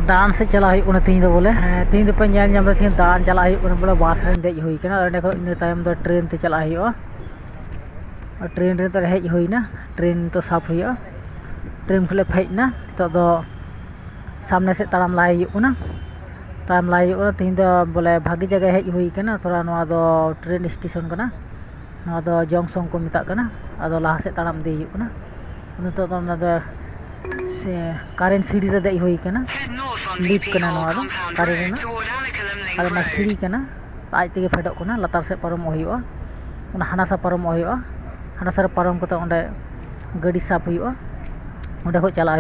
दान से चला तीन दो बोले तीन दो पे तीन दान चला बोले बस देज होना खो दो ट्रेन ते चला ट्रेन रे तो हेज होना ट्रेन तो साफ हो ट्रेन खुले फेजना तो सामने से ताराम लाई ताराम लाई तीन दो बोले भागी जगह हेज होना थोड़ा दो ट्रेन स्टेशन कना दो जंक्शन को मेता अदो लहा से ताराम दे नितो से कारेंट सीढ़ी रे देज होना लिप कना कारेंट ना सीढ़ी कना आज तेगे फेडों लतार से पारम हानासा पारम हानासा रे पारम कते ओंडे गाड़ी साफ ओंडे खो चला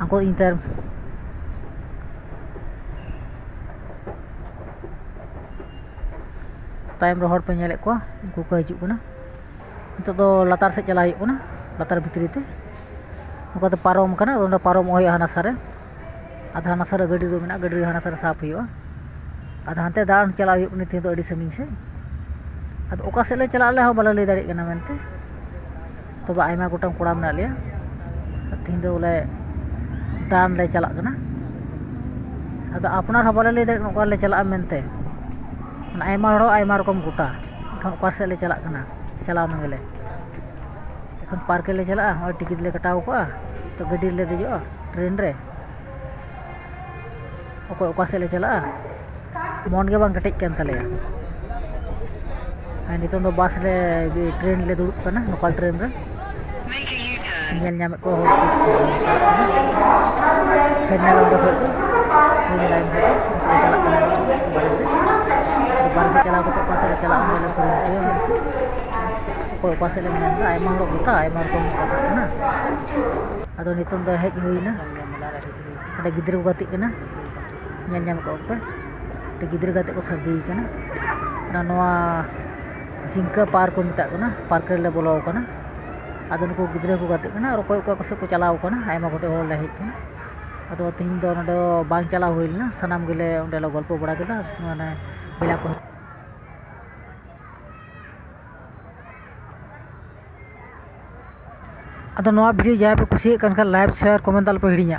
हांको इंटर तायम रे हर पे नेले को उनको को हिजु कना नितो दो लतार से चला लतार भितरी ते उनको तो पारम कना ओंडे पारम हानासा रे आधा हानासा रे गाड़ी दो मेना गाड़ी हानासा रे साफ आधा हानते दान चला तीन दो अड़ी समीन से अब ओका से ले चला ले हो बाला ले दाड़ी कना मेनते तो आयमा गोटां कोड़ा मेना लिया तीन दो बोले दान ले चला कना अब अपनार हो बाला ले दाड़ी ओका ले चला मेनते आयमा हड़ो आयमा रकम गोटा एखन ओका से ले चला कना चलाव नगेले एखन पार्क ले चला हो टिकट ले कटाव को तो गाड़ी ले देजो ट्रेन रे ओका से ले चला मन के बांग कटेज कान तलेया नितों दो बस रे ट्रेन ले दुड़ुब कना लोकल ट्रेन रे नेल ᱧᱟᱢᱮᱫ को फेरना लंदो खो नी लाइन से चला बार से चला को पास रे चला को पास ले मेना आयमा हरो गोटा आयमा को कना अदो नितों दो हेज होइना अडे गिद्र को गति कना नेल ᱧᱟᱢ को पे गिद्र गाते को सर्दी कना जिंका पार्क को मेता पार्क रे बोलो अदन को गिद्रे को गाते और कोई को चलाव आयमा गोटे हर ले हेजना अदो तीन दो नडे बांग चला होइलना सनाम गेले ओंडे लो गल्प बड़ा केदा माने बेला को अदो नोआ वीडियो जाय पे खुशी कन लाइव शेयर कमेंट आल पे हिड़िया।